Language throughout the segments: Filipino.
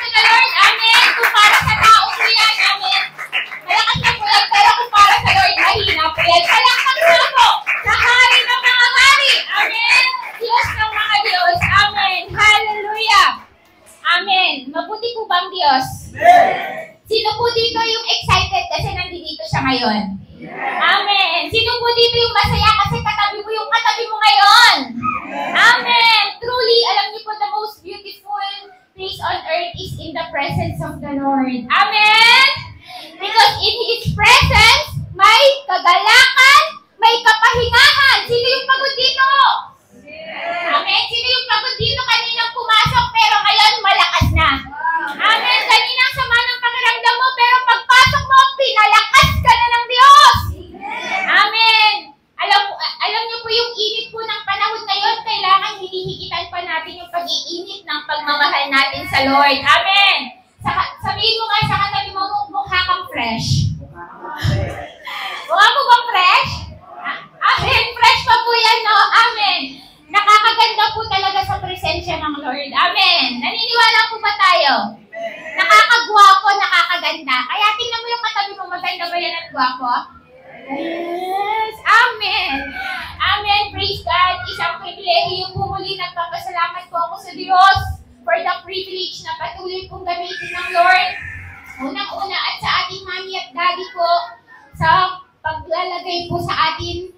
to the Lord. Amen. Kung para sa tao po yan. Amen. Malakas na po yan. Pero kung para sa Lord, mahina po yan. Palakpak na po. Sa hari ng mga hari. Amen. Diyos ng mga Diyos. Amen. Hallelujah. Amen. Mabuti po bang Diyos? Sino po dito yung excited kasi nandito siya ngayon? Amen. Sino po dito yung masaya kasi katabi mo yung katabi mo ngayon? Amen. Truly, alam niyo po, the most beautiful place on earth is in the presence of the Lord. Amen. Because in His presence, may kagalakan, may kapahingahan. Sino yung pagod dito? Amen. Sino yung pagod dito kaninang pumasok pero ngayon malakas na? Amen. Kaninang sama ng pakiramdam mo pero pagpasok mo, pinalakas ka na ng Diyos. Amen. Alam niyo po yung init po ng panahon ngayon, kailangan hinihigitan pa natin yung pag-iinit ng pagmamahal natin sa Lord. Amen. Sabihin mo nga sa katabi mo, mukha kang fresh. Mukha mo bang fresh? Amen. Fresh pa po yan, no? Amen. Nakakaganda po talaga sa presensya ng Lord. Amen. Naniniwala po ba tayo? Nakakagwapo, nakakaganda. Kaya tingnan mo yung katabi mo, maganda ba yan at gwapo? Yes. Amen. Amen. Praise God. Isang pribilehiyo po muli. Nagpapasalamat po ako sa Diyos for the privilege na patuloy pong gamitin ng Lord. Unang-una at sa ating mami at daddy po sa paglalagay po sa ating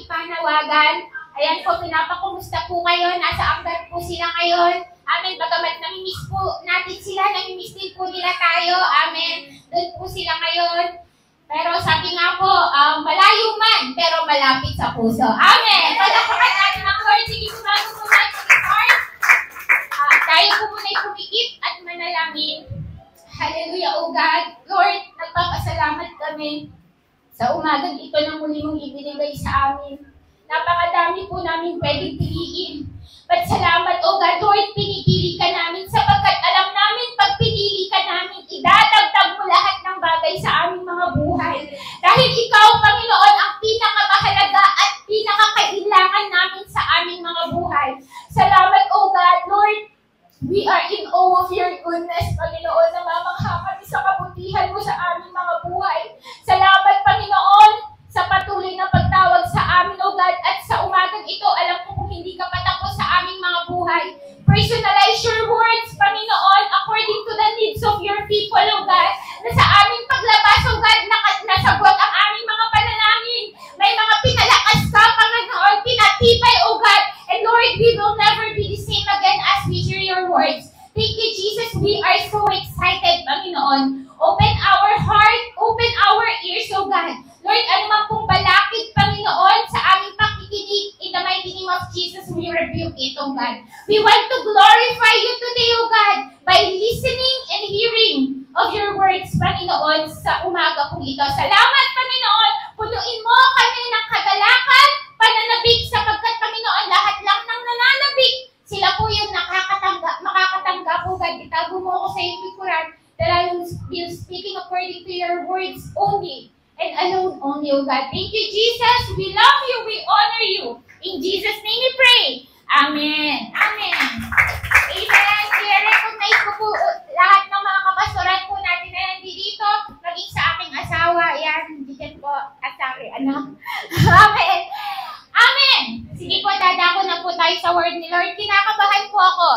panawagan. Ayan po, pinapakumusta po kayo. Nasa Akbar po sila ngayon. Amen. Bagamat namimiss po natin sila, namimiss din po nila tayo. Amen. Doon po sila ngayon. Pero sabi nga po, malayo man, pero malapit sa puso. Amen. Palakpakan natin ang Lord. Sige po bago po natin mag-start. Tayo po muna'y pumikit at manalangin. Hallelujah, O God. Lord, nagpapasalamat kami sa umagang ito na muli mong ibinigay sa amin. Napakadami po namin pwedeng piliin. But salamat, O God, Lord, pinipili ka namin sapagkat alam namin pag pinili ka namin, idadagdag mo lahat ng bagay sa aming mga buhay. Dahil ikaw, Panginoon, ang pinakamahalaga at pinakakailangan namin sa aming mga buhay. Salamat, O God, Lord, we are in awe of your goodness, Panginoon, na mamangha kami sa kabutihan mo sa aming mga buhay. Salamat, Panginoon, sa patuloy na pagtawag sa amin, O God, at sa umagang ito, alam ko kung hindi ka patapos sa aming mga buhay. Personalize your words, Panginoon, according to the needs of your people, O God, na sa aming paglabas, O God, nasagot ang aming mga panalangin. May mga pinalakas ka, Panginoon, pinatibay, O God, and Lord, we will never be the same again as we hear your words. Thank you, Jesus. We are so excited, Panginoon. Open our heart, open our ears, O God. Lord, anumang pong balakid, Panginoon, sa aming pakikinig, in the mighty name of Jesus, we rebuke it, O God. We want to glorify you today, O God, by listening and hearing of your words, Panginoon, sa umaga kong ito. Salamat, Panginoon. Punuin mo kami ng kagalakan, pananabik, sapagkat, Panginoon, lahat lang ng nananabik, sila po yung makakatanggap, O God. Itago mo ako sa iyong likuran, that I will be speaking according to your words only. And alone only, O God. Thank you, Jesus. We love you. We honor you. In Jesus' name we pray. Amen. Amen. Amen. I-recognize ko po lahat ng mga kapastoran po natin na nandito, maging sa aking asawa. Yan, dyan po at sa aking anak. Amen. Amen. Sige po, dadako na po tayo sa word ni Lord. Kinakabahan po ako.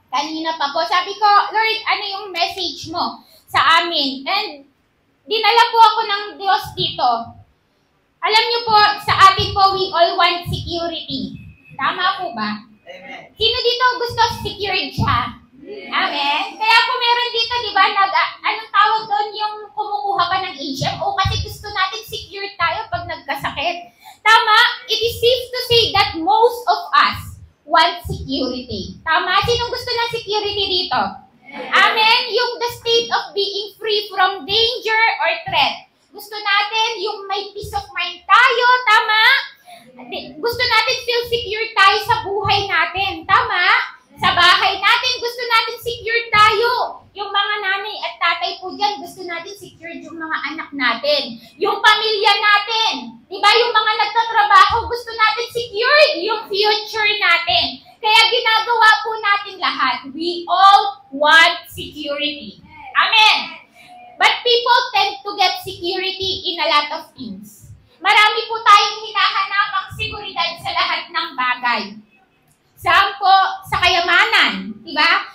Kanina pa po. Sabi ko, Lord, ano yung message mo sa amin? And dinala po ako ng Diyos dito. Alam niyo po, sa atin po, we all want security. Tama po ba? Amen. Sino dito gusto secured siya? Amen? Kaya kung meron dito, di ba, anong tawag doon yung kumukuha ka ng HMO kasi gusto natin secured tayo pag nagkasakit. Tama? It is safe to say that most of us want security. Tama? Sinong gusto ng security dito? Amen? Yung the state of being free from danger or threat. Gusto natin yung may peace of mind tayo, tama? Gusto natin feel secure tayo sa buhay natin, tama? Sa bahay natin, gusto natin secure tayo. Yung mga nanay at tatay po dyan, gusto natin secure yung mga anak natin. Yung pamilya natin. Diba yung mga nagtatrabaho, gusto natin secure yung future natin. Kaya ginagawa po natin lahat. We all want security. Amen. But people tend to get security in a lot of things. Marami po tayong hinahanapang seguridad sa lahat ng bagay. Saan po? Sa kayamanan. Diba?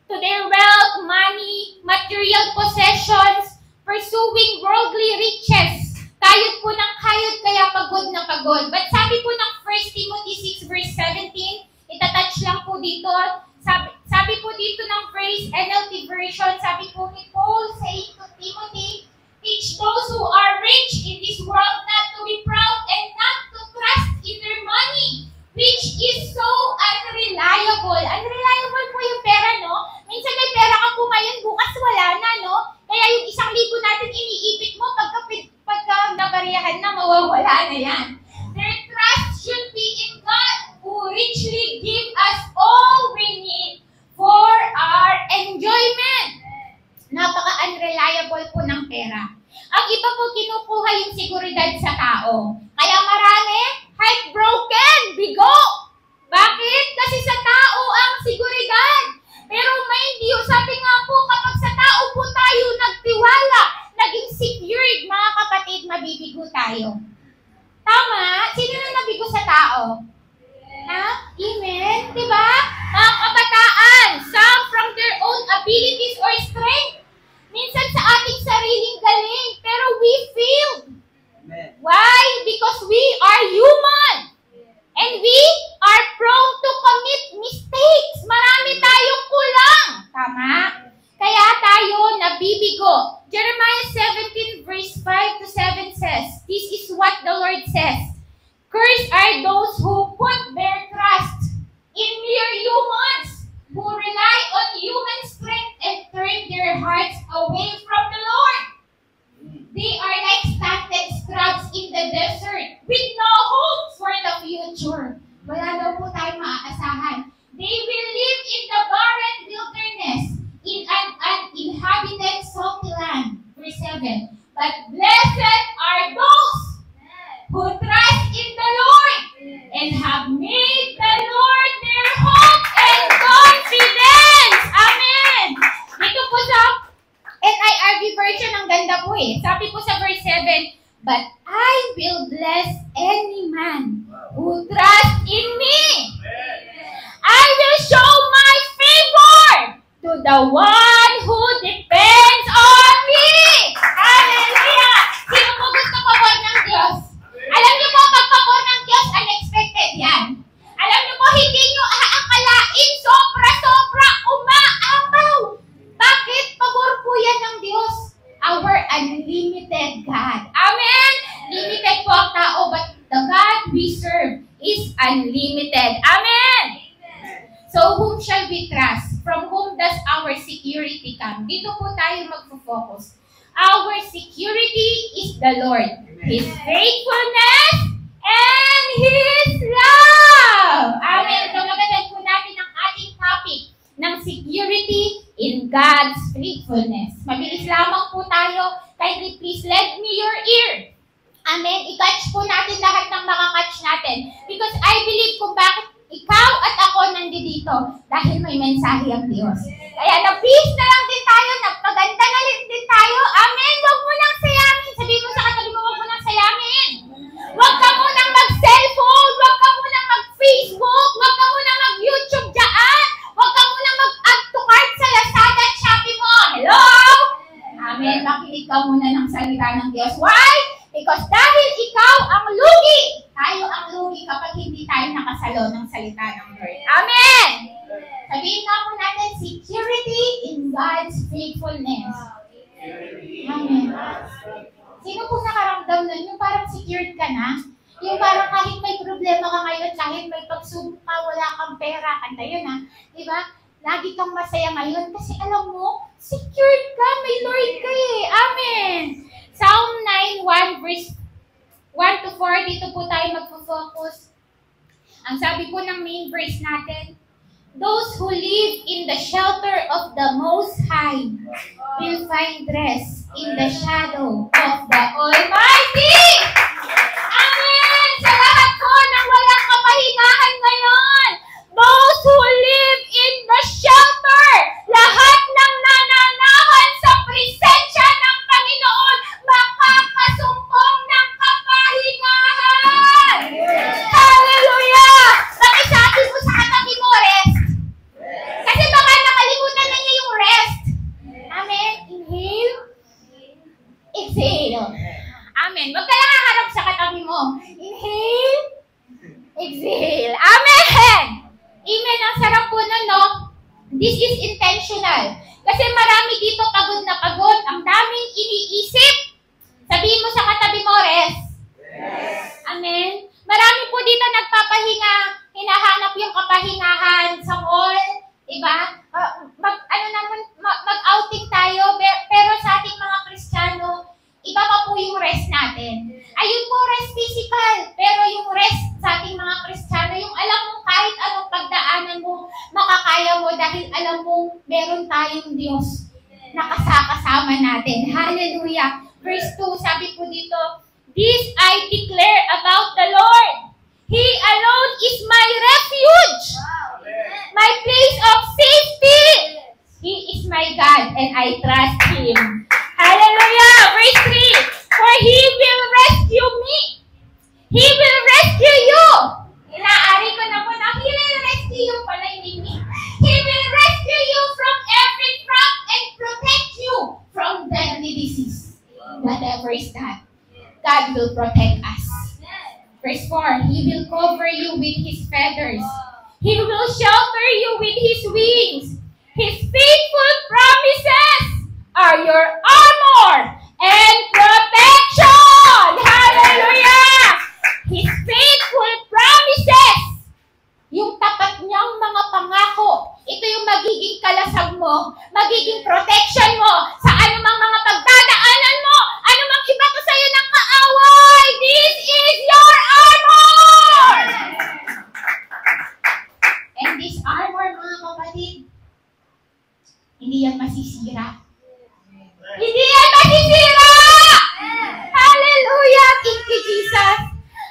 To their wealth, money, material possessions, pursuing worldly riches. Kayod po ng kayod, kaya pagod na pagod. But sabi po ng 1 Timothy 6 verse 17, itatouch lang po dito, sabi po dito ng phrase, NLT version, sabi po ni Paul saying to Timothy, teach those who are rich in this world not to be proud and not to trust in their money, which is so unreliable. Unreliable po yung pera, no? Minsan may pera ka po ngayon, bukas wala na, no? Kaya yung 1,000 natin iniipit mo, pagka nabariyahan na, mawawala na yan. Their trust should be in God, who richly give us all we need for our enjoyment. Napaka-unreliable po ng pera. Ang iba po kinukuha yung seguridad sa tao. Kaya marami, heartbroken, bigo. Bakit? Kasi sa tao ang seguridad. Pero mind you, sabi nga po, kapag sa tao po tayo nagtiwala, naging secured, mga kapatid, mabibigo tayo. Tama? Sino na nabigo sa tao? Ha? Amen? Diba? Mga kabataan, some from their own abilities or strength. Minsan sa ating sariling galing, pero we failed. Why? Because we are human. And we are prone to commit mistakes. Marami tayong kulang. Tama? Kaya tayo nabibigo. Jeremiah 17 verse 5 to 7 says, this is what the Lord says. Cursed are those who put their trust in mere humans, who rely on human strength and turn their hearts away from the Lord. They are like stunted scrubs in the desert with no hope for the future. Wala daw po tayo maaasahan. They will live in the barren wilderness, in an uninhabited salty land. Verse 7. But blessed are those who trust in the Lord and have made the Lord their hope and confidence. Amen. Dito po sa NIRV version, ang ganda po eh. Sabi po sa verse 7, but I will bless any man who trusts in me. I will show my favor to the one who depends on me. Hallelujah! Sino po gusto pabor ng Diyos? Alam niyo po, pagpabor ng Diyos, unexpected yan. Alam niyo po, hindi niyo aakalain, sobra-sobra, umaapaw. Bakit? Pabor po yan ng Diyos. Our unlimited God. Amen? Limited po ang tao, but the God we serve is unlimited. Amen? So, whom shall we trust? From whom does our security come? Dito po tayo magpo-focus. Our security is the Lord. His faithfulness and His love. Amen. So, magandang po natin ang ating topic ng security in God's faithfulness. Mabilis lamang po tayo. Kindly please lend me your ear. Amen. I-catch po natin lahat ng makakatch natin. Because I believe kung bakit ikaw at ako nandito dahil may mensahe ang Diyos. Kaya na-peace na lang din tayo, nagpaganda na din tayo. Amen. Huwag mo nang sayamin. Sabihin mo sa katabi mo, huwag mo nang sayamin. Huwag ka mo nang mag-cellphone. Huwag ka mo nang mag-Facebook. Huwag ka mo nang mag-YouTube dyan. Huwag ka mo nang mag-add to cart sa Lazada at Shopee mo. Hello? Amen. Makinig ka muna ng salita ng Diyos. Why? Because dahil ikaw ang lugi, tayo ang lugi kapag hindi tayo nakasalo ng salita ng Lord. Amen! Sabihin nga po natin, security in God's faithfulness. Amen. Sino po nakaramdam nun? Yung parang secured ka na? Yung parang kahit may problema ka ngayon, kahit may pagsubok ka, wala kang pera, kanta yun ha? Diba? Lagi kang masaya ngayon kasi alam mo, secured ka, may Lord ka eh. Amen! Psalm 9:1 verse 1 to 4, dito po tayo magpo-focus. Ang sabi po ng main verse natin, those who live in the shelter of the Most High will find rest in the shadow of the Almighty. Amen! Sa lahat po ng walang kapahingahan ngayon, those who live in the shelter, lahat ng Amen. Huwag ka lang haharap sa katabi mo. Inhale. Exhale. Amen. Amen. Ang sarap po nun, no? This is intentional. Kasi marami dito pagod na pagod. Ang daming iniisip. Sabihin mo sa katabi mo, rest. Yes. Amen. Marami po dito nagpapahinga. Hinahanap yung kapahingahan sa mall. Diba? Mag-outing tayo. Pero sa ating mga Kristiyano, iba pa po yung rest natin. Ayun po, rest physical. Pero yung rest sa ating mga Kristiyano, yung alam mo kahit anong pagdaanan mo, makakaya mo dahil alam mo meron tayong Diyos na kasama natin. Hallelujah. Verse 2, sabi po dito, this I declare about the Lord. He alone is my refuge. My place of safety. He is my God and I trust Him. Hallelujah! Verse 3, for He will rescue me. He will rescue you. Inaari ko na po na, He will rescue you pala hindi me. He will rescue you from every trap and protect you from deadly disease. Whatever is that, God will protect us. Verse 4, He will cover you with His feathers. He will shelter you with His wings. His faithful promises are your armor and protection. Hallelujah! His faithful promises, yung tapat niyang mga pangako, ito yung magiging kalasag mo, magiging protection mo sa anumang mga pagdadaanan mo, anumang iba ko sa'yo ng kaaway. This is your armor! And this armor, mga kapatid, hindi yan masisira. Hindi yan masisira! Hallelujah! Thank you, Jesus.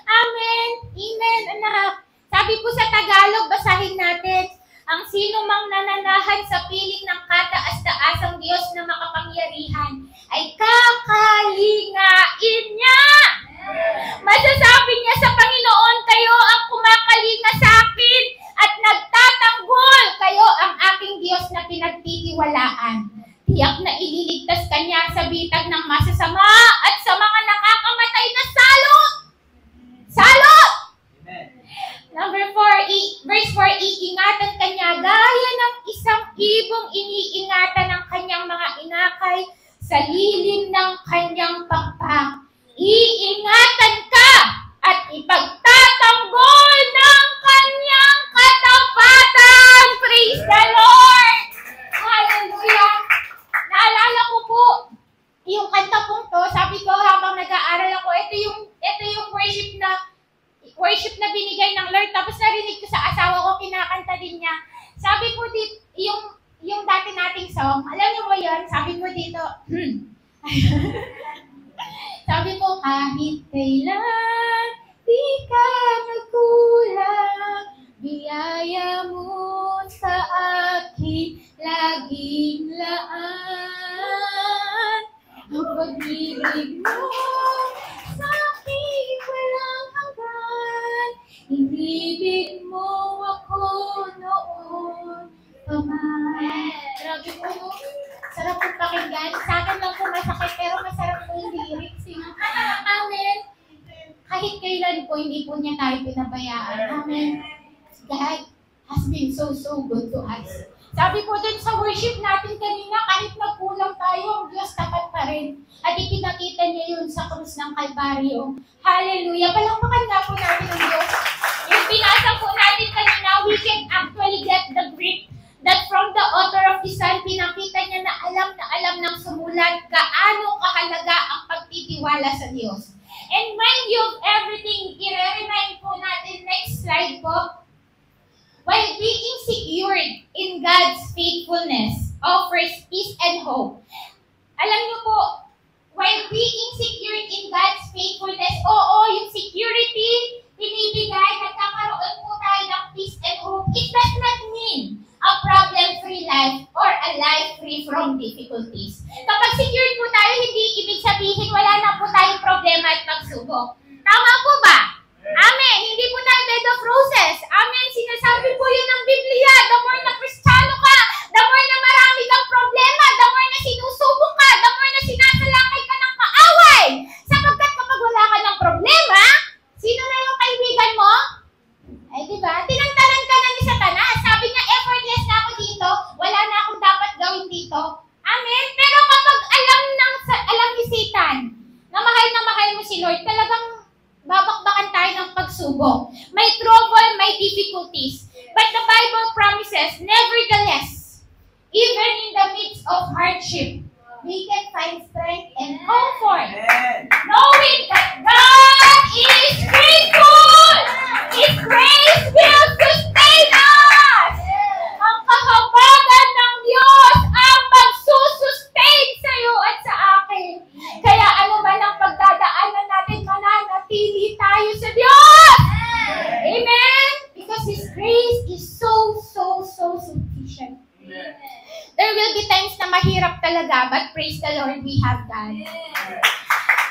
Amen. Amen, anak. Sabi po sa Tagalog, basahin natin, ang sino mang nananahan sa piling ng kataas-taasang Diyos na makapangyarihan ay kakalingain niya. Masasabi niya sa Panginoon, kayo ang kumakalinga sa akin at nagtatanggol. Kayo ang aking Diyos na pinagtitiwalaan. Tiyak na ililigtas kanya sa bitag ng masasama at sa mga nakakamatay na salot. Salot! Number 4, verse 4, iingatan kanya gaya ng isang ibong iniingatan ng kanyang mga inakay sa lilim ng kanyang pakpak. Iingatan ka at ipagtatanggol ng kanyang katapatan. Praise the Lord! Hallelujah! Naalala ko po, yung kanta pong to, sabi ko habang nag-aaral ako, ito yung worship na binigay ng Lord. Tapos narinig ko sa asawa ko, kinakanta din niya. Sabi po dito, yung dati nating song, alam niyo mo yun? Sabi mo dito, sabi ko, kahit kailan, di ka nagkulang, biyaya mo sa akin, laging laan. Ang pag-ibig mo sa akin walang hanggan, inibig mo ako noon paman. Grabe po, sarap po pakinggan. Sa akin lang po masakit, pero masarap po yung lyrics. Amen. Kahit kailan po, hindi po niya tayo pinabayaan. Amen. God has been so good to us. Sabi po dun sa worship natin kanina, kahit nagkulang tayo, ang Diyos tapat pa rin. At ipinakita niya yun sa krus ng Kalbaryo. Hallelujah! Palakpakan nga po natin ang Diyos. Yung pinasa po natin kanina, we can actually get the grip that from the author of the Psalm, pinakita niya na alam ng sumulat gaano kahalaga ang pagtitiwala sa Diyos. And mind you of everything, i-remind po natin, next slide po, while being secured in God's faithfulness offers peace and hope. Alam niyo po, while being secured in God's faithfulness, yung security, binibigay, nagkakaroon po tayo ng peace and hope. It does not mean a problem-free life or a life free from difficulties. Kapag secured po tayo, hindi ibig sabihin wala na po tayong problema at pagsubok. Tama po ba? Amen. Hindi po tayo bed of roses. Amen. Sinasabi po yun ng Biblia. The more na Kristiyano ka, the more na marami kang problema, the more na sinusubok ka, the more na sinasalakay ka ng kaaway. Sapagkat kapag dito. Amen? Pero kapag alam ni Satan na mahal mo si Lord, talagang babakbakan tayo ng pagsubok. May trouble, may difficulties. But the Bible promises, nevertheless, even in the midst of hardship, we can find strength and comfort. Knowing that God is faithful. His grace will sustain us. Ang kahabagan ng Diyos ang magsusustain sa iyo at sa akin. Kaya ano man ang pagdadaanan natin, mananatili tayo sa Diyos. Amen? Because His grace is so sufficient. There will be times na mahirap talaga, but praise the Lord, we have God.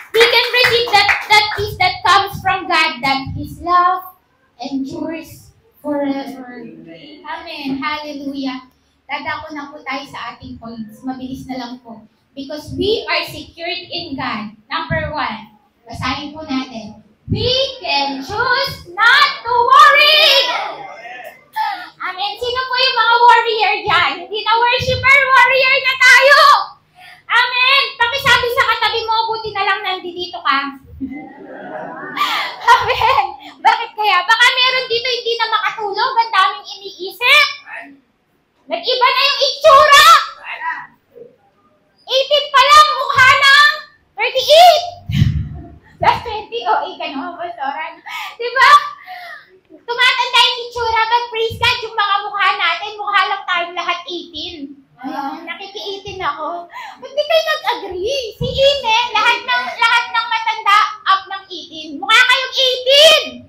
We can receive that peace that comes from God, that His love endures forever. Amen. Hallelujah. Dadako na po tayo sa ating points. Mabilis na lang po. Because we are secured in God. Number 1. Basahin po natin. We can choose not to worry. Amen. Sino po yung mga warrior dyan? Hindi na worshiper, warrior na tayo. Amen. Pakisabi sa katabi mo, buti na lang nandito ka. Amen. Bakit kaya? Baka meron dito hindi na makatulog, ang daming iniisip. Nag-iba na yung itsura. 18 pa lang, mukha ng 38. Plus 20, o ika naman, pastoran. Diba? Tumatanda yung itsura, but praise God, yung mga mukha natin, mukha lang tayong lahat 18. Ayan, nakiki-18 ako. Ba't di kayo nag-agree? Si Amen, lahat ng matanda up ng 18. Mukha kayong 18!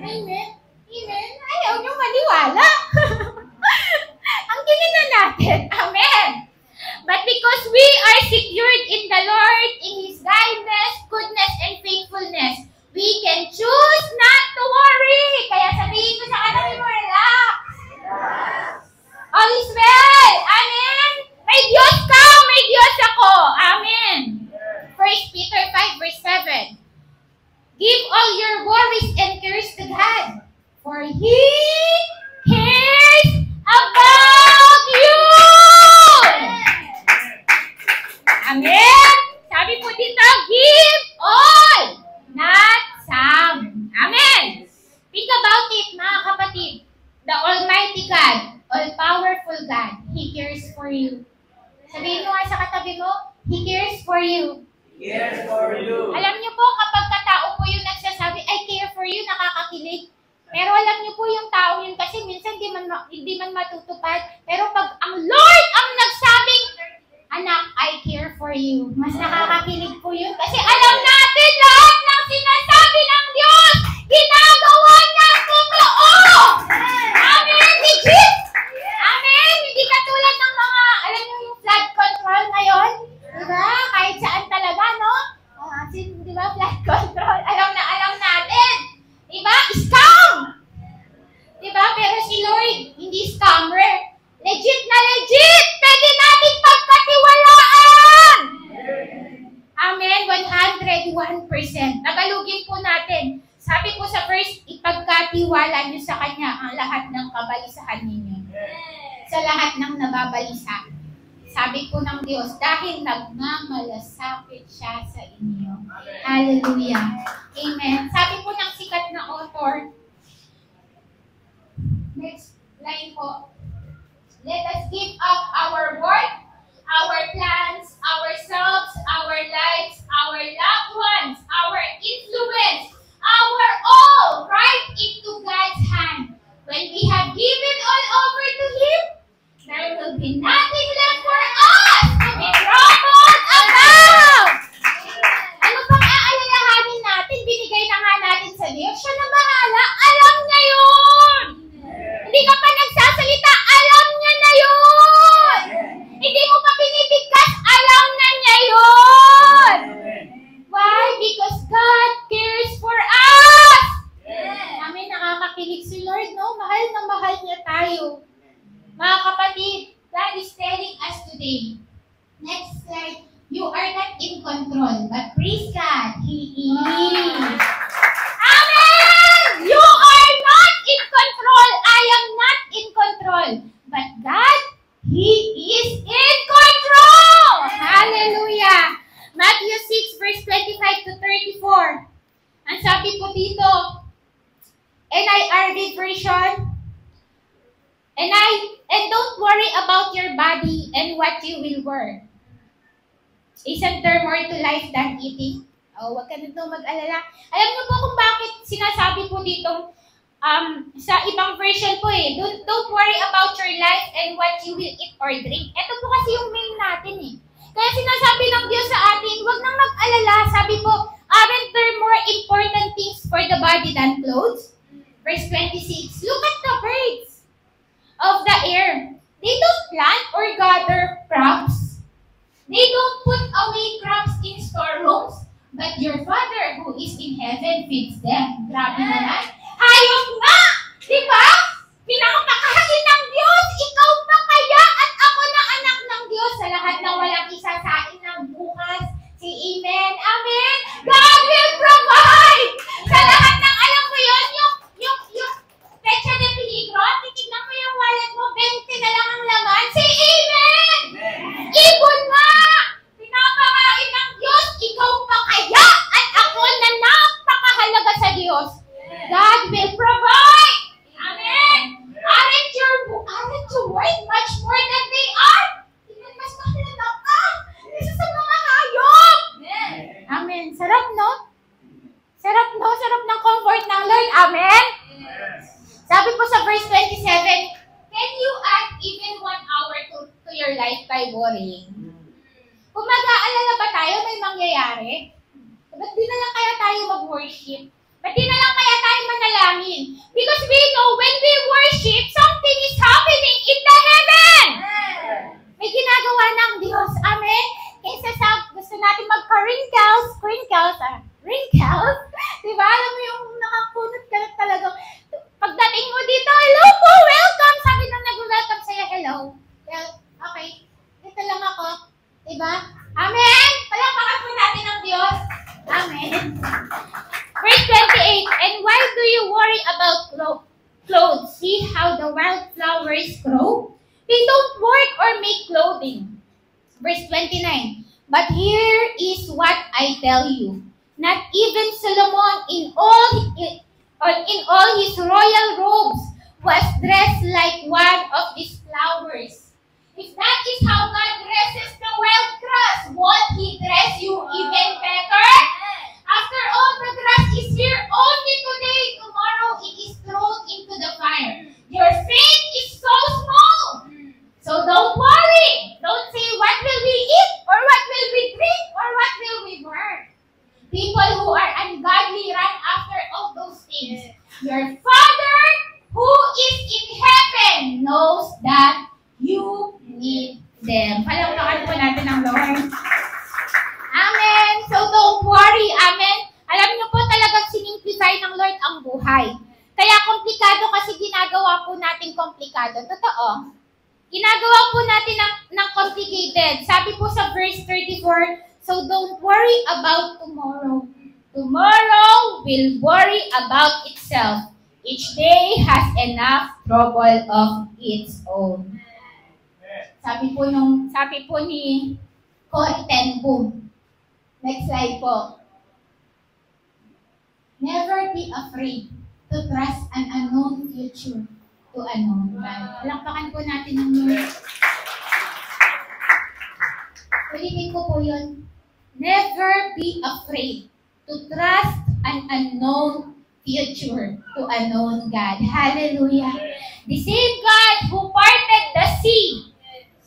Amen? Amen? Ayaw nyo maniwala. Ang ginin na natin. Amen! But because we are secured in the Lord, in His kindness, goodness, and faithfulness, we can choose not to worry. Kaya sabihin ko sa katabi mo, relax. All is well. Amen. May Diyos ka, may Diyos ako. Amen. 1 Peter 5 verse 7. Give all your worries and cares to God, for He cares about you. Amen. Sabi po dito, give all, not some. Amen. Think about it, mga kapatid. The Almighty God, all-powerful God, He cares for you. Sabihin mo nga sa katabi mo, He cares for you. He cares for you. Alam niyo po, kapag katao po yung nagsasabi, I care for you, nakakakilig. Pero alam niyo po yung tao yun kasi minsan hindi man matutupad. Pero pag ang Lord ang nagsabing, anak, I care for you, mas nakakakilig po yun. Kasi alam natin lahat ng sinasabi ng Diyos, ginagawa niya totoo. Amen, legit. Amen, hindi katulad ng mga, alam niyo yung flood control ngayon? Diba? Kahit saan talaga, no? Diba, flood control, alam natin. Diba? Scam! Diba? Pero si Lord, hindi scammer. Legit na legit! Pwede natin pagkatiwalaan! Amen, 101%. Tagalugin po natin. Sabi po sa verse, ipagkatiwala niyo sa Kanya ang lahat ng kabalisahan ninyo. Sa lahat ng nababalisa. Sabi po ng Diyos, dahil nagmamalasakit siya sa inyo. Hallelujah. Amen. Sabi po ng sikat na author, next line po, let us give up our work, our plans, ourselves, our lives, our loved ones, our influence, our all right into God's hand. When we have given all over to Him, there will be nothing left for us to be troubled about. Ano pang aalalahanin natin? Binigay na nga natin sa Diyos. Siya na bahala. Alam niya yun. Hindi ka pa nagsasalita. Alam niya na yun. Hindi mo pa binibigkas. Alam na niya yun. Why? Because God cares for us. Namin nakakakilig si Lord, no? Mahal na mahal niya tayo. Mga kapatid, God is telling us today, next slide, you are not in control, but praise God, He is. Amen! You are not in control. I am not in control. But God, He is in control. you will work. Isn't there more to life than eating? Oh, wag ka na daw mag-alala. Alam niyo po kung bakit sinasabi po dito sa ibang version po don't worry about your life and what you will eat or drink. Ito po kasi yung main natin eh. Kaya sinasabi ng Diyos sa atin, wag nang mag-alala. Sabi po, aren't there more important things for the body than clothes? Verse 26, look at the birds of the air. They don't plant or gather crops. They don't put away crops in storerooms, but your Father who is in heaven feeds them. Grabe naman. Hayop nga! Di ba? Pinakapakain ng Diyos, ikaw pa kaya at ako na anak ng Diyos sa lahat ng walang isasain ng bukas. Si Amen. Amen. God will provide! Sa lahat ng alam mo yun, yung pecha de peligro, titignan mo yung wallet mo, 20 na lang ang laman. Si Amen! Ibon nga! Pinapakain ng Diyos, ikaw pa kaya at ako na napakahalaga sa Diyos. God will provide! Amen! Aren't you worth much more than they are? Mas mahalaga ka! Isa sa mga hayop! Amen! Sarap, no? Sarap, no? Sarap ng comfort ng Lord. Amen? Sabi po sa verse 27, can you add even 1 hour to your life by worrying? Kung mag-aalala ba tayo, may mangyayari? Ba't di na lang kaya tayo mag-worship? Ba't di na lang kaya tayo manalangin? Because we know when we worship, something is happening in the heaven! May ginagawa ng Diyos. Amen? Kaysa sa gusto natin magka-wrinkles, wrinkles, diba? Alam mo yung nakakunot ka talaga. Pagdating mo dito, hello po, welcome! Sabi nang nag-welcome sa'yo, hello. Well, okay, dito lang ako. Diba? Amen! Palakpakan po natin ang Diyos. Amen. Verse 28, and why do you worry about clothes? See how the wildflowers grow? They don't work or make clothing. Verse 29, but here is what I tell you. Not even Solomon in all his royal robes was dressed like one of these flowers. If that is how God dresses the wild grass, won't He dress you even better? After all, the grass is here only today. Tomorrow it is thrown into the fire. Your faith is so small. So don't worry. Don't say, what will we eat? Or what will we drink? Or what will we wear? People who are ungodly run after all those things. Your Father who is in heaven knows that you need them. Palakpakan po natin ang Lord. Amen. So don't worry. Amen. Alam niyo po talagang sinimplify ng Lord ang buhay. Kaya komplikado kasi ginagawa po natin komplikado. Totoo. Ginagawa po natin ng complicated. Sabi po sa verse 34, so don't worry about tomorrow. Tomorrow will worry about itself. Each day has enough trouble of its own. Sabi po ni Corrie ten Boom. Next slide po. Never be afraid to trust an unknown future to a known God. Palakpakan po natin ang Lord. Ulitin ko po yun. Never be afraid to trust an unknown future to a known God. Hallelujah. The same God who parted the sea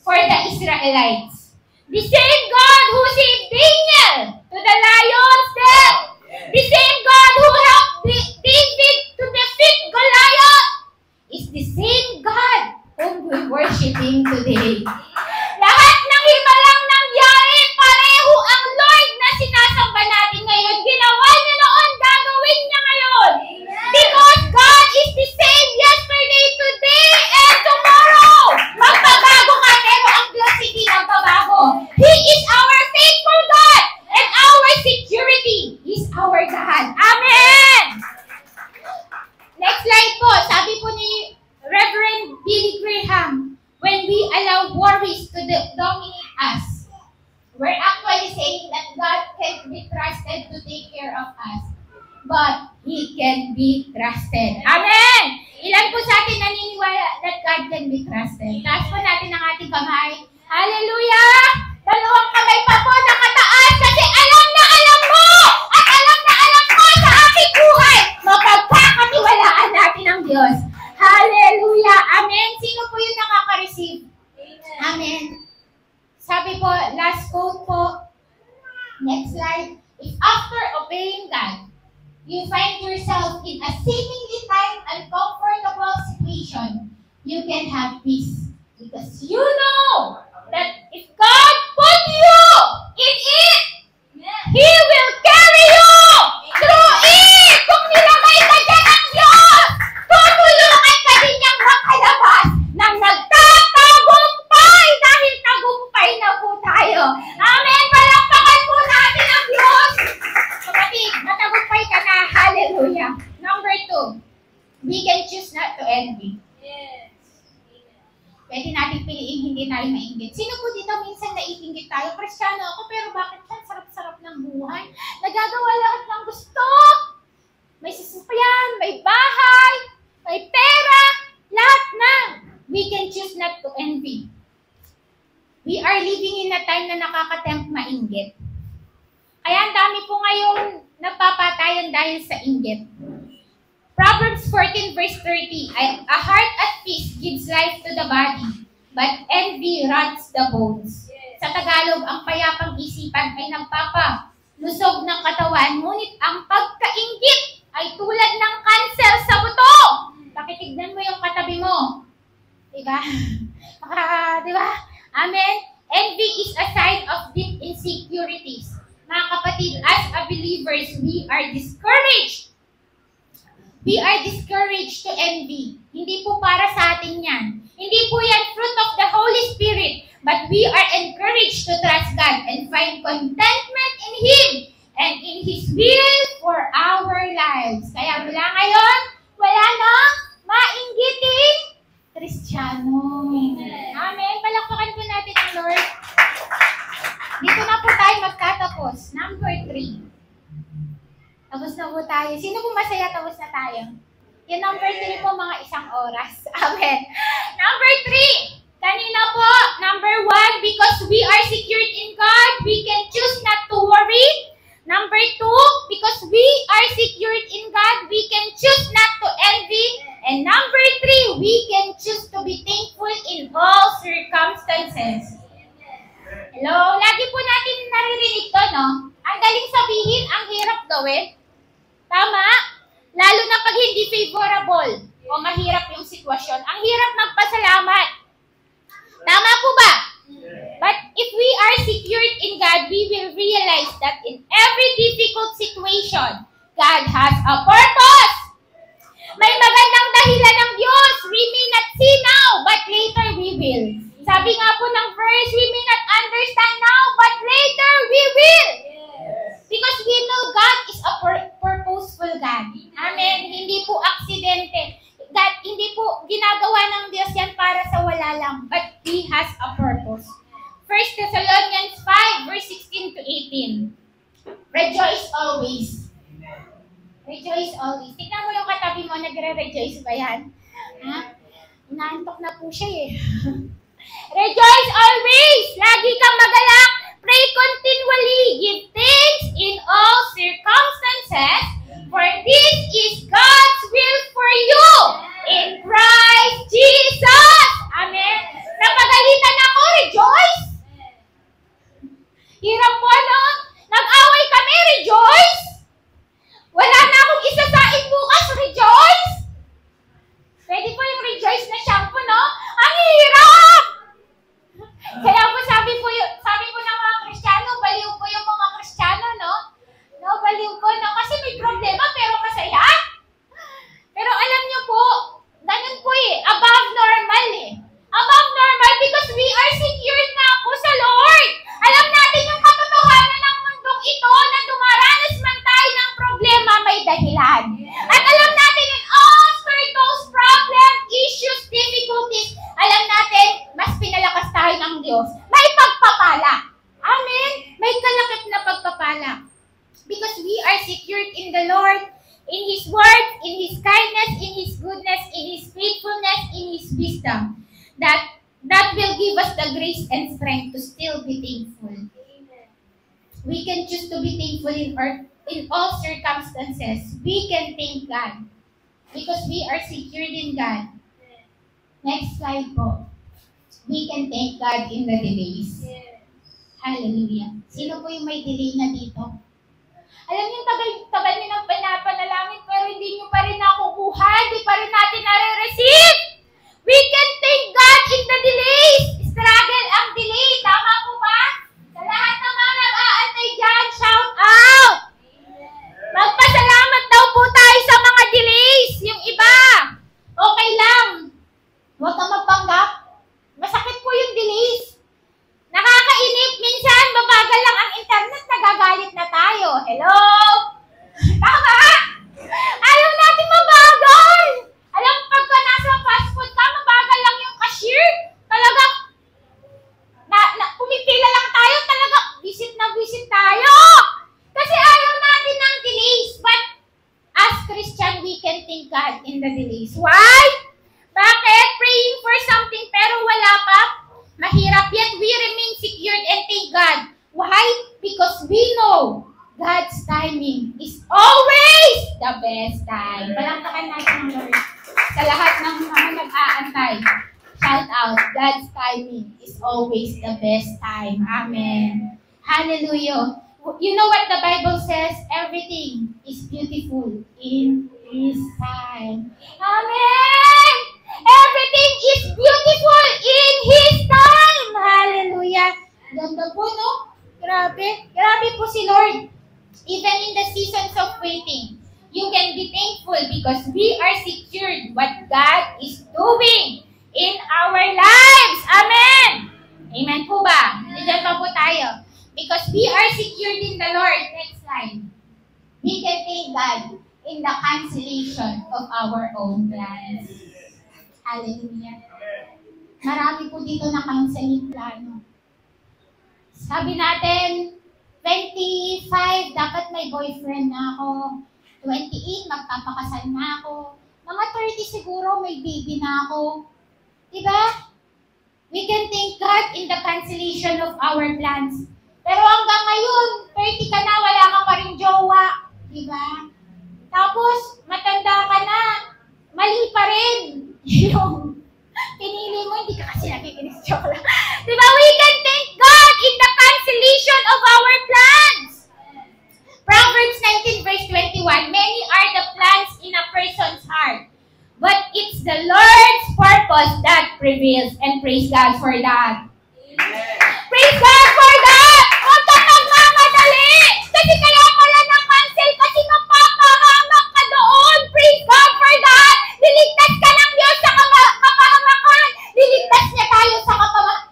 for the Israelites. The same God who saved Daniel to the lion's den. The same God who helped David to defeat Goliath is the same God whom we're worshiping today. Lahat ng himalang nangyari, pareho ang Lord na sinasamba natin ngayon. Ginawa niya noon, gagawin niya ngayon. Because God is the same yesterday, today, and tomorrow. Magbabago ka, pero ang Diyos hindi magbabago. He is our faithful God, and our security is our God. Amen! Next slide po. Sabi po ni Reverend Billy Graham, when we allow worries to dominate us, we're actually saying that God can be trusted to take care of us. But He can be trusted. Amen! Ilan po sa atin naniniwala that God can be trusted? Taas po natin ang ating kamay. Hallelujah! last quote po. Next slide. If after obeying God, you find yourself in a seemingly tight and comfortable situation, you can have peace. Because you know that if God put you in it, He will carry you through it! Kung nilagay ka dyan ng Diyos, tutulungan ka din niyang makalabas ng nagtatagumpay dahil tagumpay na po tayo. Amen! Palakpakan po natin ang Diyos! Kapatid, matagumpay ka na. Hallelujah! Number 2, we can choose not to envy. Yes. Pwede natin piliin hindi tayo mainggit. Sino po dito minsan naiinggit tayo? Kristyano ako, pero bakit yan? Sarap-sarap ng buhay. Nagagawa lahat ng gusto. May sasakyan, may bahay, may pera, lahat na. We can choose not to envy. We are living in a time na nakakatempt mainggit. Kaya ang dami po ngayong nagpapatayan dahil sa inggit. Proverbs 14 verse 30, a heart at peace gives life to the body, but envy rots the bones. Sa Tagalog, ang payapang isipan ay nagpapalusog ng katawan, ngunit ang pagkainggit ay tulad ng kanser sa buto. Pakitignan mo yung katabi mo. Diba? Diba? Amen? Envy is a sign of deep insecurities. Mga kapatid, as a believers, we are discouraged. We are discouraged to envy. Hindi po para sa atin yan. Hindi po yan fruit of the Holy Spirit. But we are encouraged to trust God and find contentment in Him and in His will for our lives. Kaya mula ngayon, wala nang mainggiting Kristiyano. Amen. Palakpakan po natin ang Lord. Dito na po tayo magtatapos. Number 3. Tapos na po tayo. Sino po masaya tapos na tayo? Yung number 3 po, mga 1 oras. Amen. Number 3. Kanina po, number 1, because we are secured in God, we can choose not to worry. Number 2, because we are secured in God, we can choose not to envy. And number 3, we can choose to be thankful in all circumstances. Hello? Lagi po natin naririnig to, no? Ang galing sabihin, ang hirap gawin. Tama? Lalo na pag hindi favorable o mahirap yung sitwasyon. Ang hirap magpasalamat. Tama po ba? But if we are secured in God, we will realize that in every difficult situation, God has a purpose. May magandang dahilan ng Diyos. We may not see now, but later we will. Sabi nga po ng verse, we may not understand now, but later we will. Because we know God is a purposeful God. Amen. Hindi po aksidente. God, hindi po ginagawa ng Diyos yan para sa wala lang, but He has a purpose. 1 Thessalonians 5, verse 16 to 18. Rejoice always. Rejoice always. Tignan mo yung katabi mo, nagre-rejoice ba yan? Ha? Inaantok na po siya eh. Rejoice always! Lagi kang magalak. Pray continually. Give thanks in all circumstances, for this is God's will for you in Christ Jesus. Amen. Napagalitan ako, rejoice. Hirap po, no? Nag-away kami, rejoice. Wala na akong isasain bukas, rejoice. Pwede po yung rejoice na shampoo, no? Ang hirap! Kaya po sabi po ng mga Kristiyano, baliw po yung mga Kristiyano, no? No, baliw po, no? Kasi may problema pero masaya. Pero alam niyo po, ganun po eh, above normal eh. Above normal because we are secured na po sa Lord. Alam natin yung katotohanan ng mundong ito na dumaranas man tayo ng problema, may dahilan. At alam natin in all those problems, issues, difficulties, alam natin, mas pinalakas tayo ng Diyos. May pagpapala. Amen? May kalakip na pagpapala. Because we are secured in the Lord, in His Word, in His kindness, in His goodness, in His faithfulness, in His wisdom. That will give us the grace and strength to still be thankful. Amen. We can choose to be thankful in all circumstances. We can thank God because we are secured in God. Next slide po. We can thank God in the delays. Hallelujah. Sino po yung may delay na dito? Alam niyo, tagal niyo nang pinapanalangin, pero hindi niyo pa rin nakukuha, hindi pa rin natin nare-receive. We can thank God in the delays. Struggle ang delay. Tama po ba? Sa lahat ng mga nag-aantay dyan, shout out! Magpasalamat daw po tayo sa mga delays. Yung iba, okay lang. Huwag kang magpanggap. Masakit po yung delays. Nakakainip. Minsan, mabagal lang ang internet, nagagalit na tayo. Hello? Tama? Ayaw natin mabagal. Alam, pagka nasa fast food ka, mabagal lang yung cashier. Talagang, pumipila lang tayo. Talagang, visit na visit tayo. Kasi ayaw natin ng delays. But, as Christian, we can thank God in the delays. Why? Bakit? Praying for something pero wala pa. Mahirap, yet we remain secured and thank God. Why? Because we know God's timing is always the best time. Palakpakan natin ang Lord. Sa lahat ng mga nag-aantay, shout out, God's timing is always the best time. Amen. Hallelujah. You know what the Bible says? Everything is beautiful in His time. Amen! Everything is beautiful in His time. Hallelujah. Ganda po, no? Grabe. Grabe po si Lord. Even in the seasons of waiting, you can be thankful because we are secured what God is doing in our lives. Amen. Amen po ba? Diyan pa po tayo. Because we are secured in the Lord. Next slide. We can thank God in the cancellation of our own plans. Hallelujah. Marami po dito na canceling plano. Sabi natin, 25, dapat may boyfriend na ako. 28, magpapakasal na ako. Mga 30 siguro, may baby na ako. Diba? We can thank God in the cancellation of our plans. Pero hanggang ngayon, 30 ka na, wala ka pa rin jowa. Diba? Tapos, matanda ka na, mali pa rin. Yung pinili mo, hindi ka kasi nakikinis. Joke lang. Diba? We can thank God in the cancellation of our plans. Proverbs 19 verse 21, many are the plans in a person's heart, but it's the Lord's purpose that prevails. And praise God for that. Amen. Praise God for that! Huwag ka magmamadali! Kasi kaya pala na-cancel kasi mapapahamak ka doon. Praise God for that! Liligtas ka ng Diyos sa kapahamakan. Liligtas niya tayo sa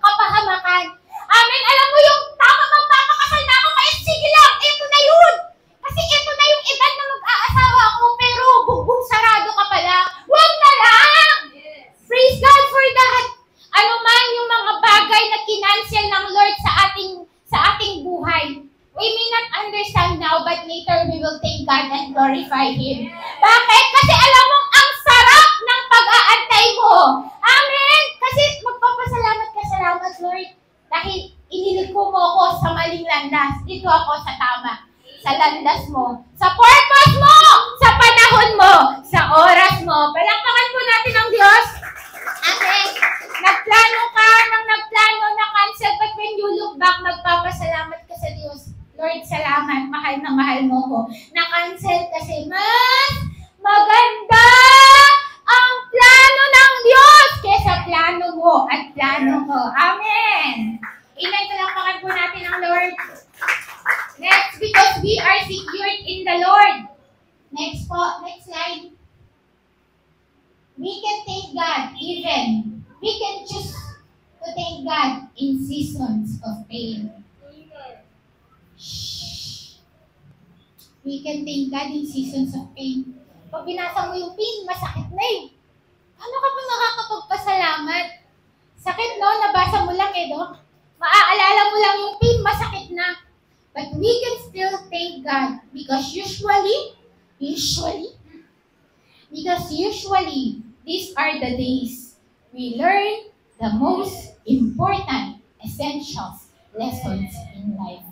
kapahamakan. Amen. Alam mo yung tama magpapakasal na ako, kaya sige lang, ito na yun. Kasi ito na yung edad na mag-aasawa ako, pero bugbog sarado ka pala. Huwag na lang! Praise God for that! Ano man yung mga bagay na kinansel ng Lord sa ating buhay, we may not understand now, but later we will thank God and glorify Him. Bakit? Kasi alam mo, ang sarap ng pag-aantay mo. Amen? Kasi magpapasalamat ka, salamat Lord. Dahil iniliko mo ako sa maling landas. Dito ako sa tama. Sa landas mo. Sa purpose mo. Sa panahon mo. Sa oras mo. Palakpakan po natin ang Diyos. Amen. Nagplano ka nang nagplano na cancel, but when you look back, magpapasalamat ka sa Diyos. Lord, salamat. Mahal na mahal mo ko. Na-cancel kasi mas maganda ang plano ng Diyos kesa plano mo at plano ko. Amen. Amen. Palakpakan po natin ang Lord. Next, because we are secured in the Lord. Next po, next slide. We can thank God even. We can choose to thank God in seasons of pain. Shh. We can thank God in seasons of pain. Pag binasa mo yung pain, masakit na eh. Ano ka pa makakapagpasalamat? Sakit no? Nabasa mo lang eh, no? Maaalala mo lang yung pain, masakit na. But we can still thank God because usually, these are the days we learn the most important essential lessons in life.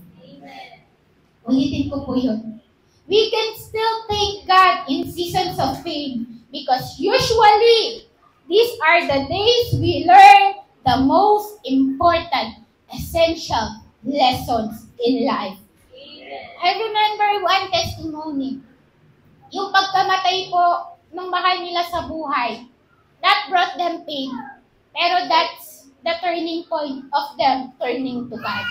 Ulitin ko po yun. We can still thank God in seasons of pain because usually, these are the days we learn the most important essential lessons in life. I remember one testimony. Yung pagkamatay po ng mahal nila sa buhay, that brought them pain. Pero that's the turning point of them turning to God.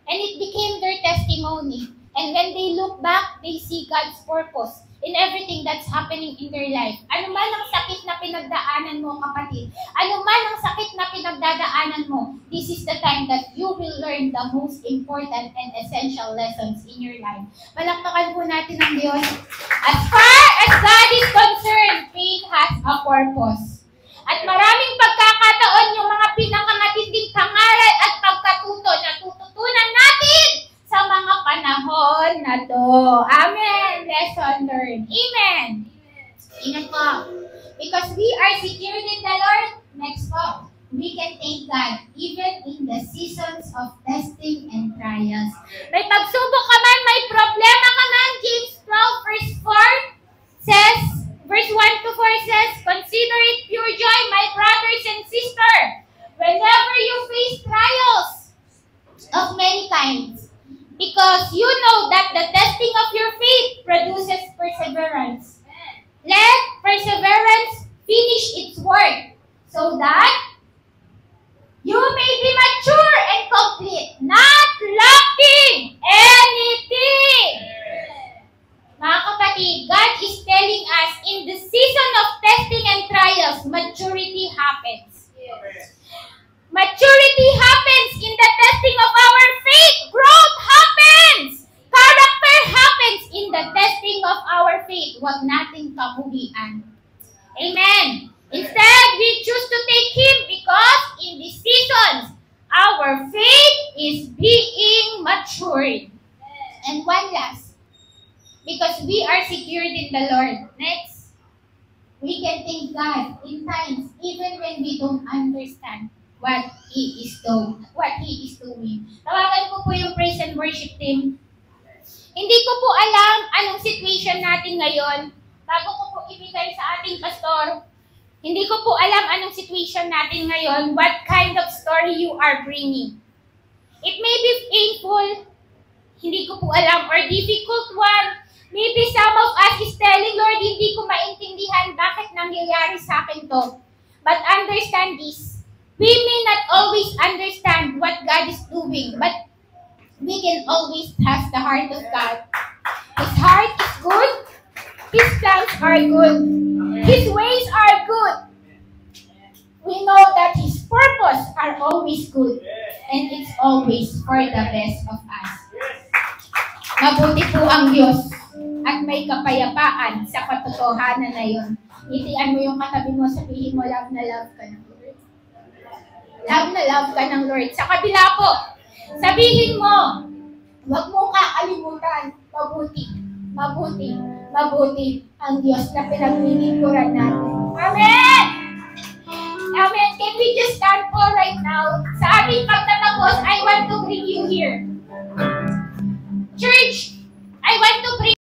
And it became their testimony. And when they look back, they see God's purpose in everything that's happening in their life. Ano man ang sakit na pinagdaanan mo, kapatid, ano man ang sakit na pinagdadaanan mo, this is the time that you will learn the most important and essential lessons in your life. Palakpakan po natin ang Diyos. As far as God is concerned, faith has a purpose. At maraming pagkakataon yung mga pinakamatinding pangaral at pagkatuto na tututunan natin sa mga panahon na to. Amen. Lesson learned. Amen. Ingat po. Because we are secured in the Lord, next po, we can thank God even in the seasons of testing and trials. May pagsubok ka man, may problema ka man, James 12 verse 4 says, verse 1 to 4 says, consider it pure joy, my brothers and sisters, whenever you face trials of many kinds, because you know that the testing of your faith produces perseverance. Let perseverance finish its work, so that you may be mature and complete, not lacking anything. Mga kapatid, God is telling us in the season of testing and trials, maturity happens. Maturity happens in the testing of our faith. Growth happens. Character happens in the testing of our faith. Huwag nating kahulian. Amen. Instead, we choose to take Him because in these seasons, our faith is being matured. And one last, because we are secured in the Lord. Next, we can thank God in times even when we don't understand what He is doing. Tawagan ko po yung praise and worship team. Hindi ko po alam anong situation natin ngayon. Bago ko po ibigay sa ating pastor, hindi ko po alam anong situation natin ngayon, what kind of story you are bringing. It may be painful, hindi ko po alam, or difficult one. Maybe some of us is telling, Lord, hindi ko maintindihan bakit nangyayari sa akin to. But understand this. We may not always understand what God is doing, but we can always trust the heart of God. His heart is good. His plans are good. His ways are good. We know that His purpose are always good, and it's always for the best of us. Mabuti po ang Diyos at may kapayapaan sa katotohanan na yun. Itian mo yung katabi mo, sabihin mo, love na love ka ng Lord. Love na love ka ng Lord. Sa kabila po, sabihin mo, huwag mo kakalimutan, mabuti ang Diyos na pinaglilingkuran natin. Amen! Amen. Can we just stand for right now? Sa ating pagtatapos, I want to bring you here. Church, I want to bring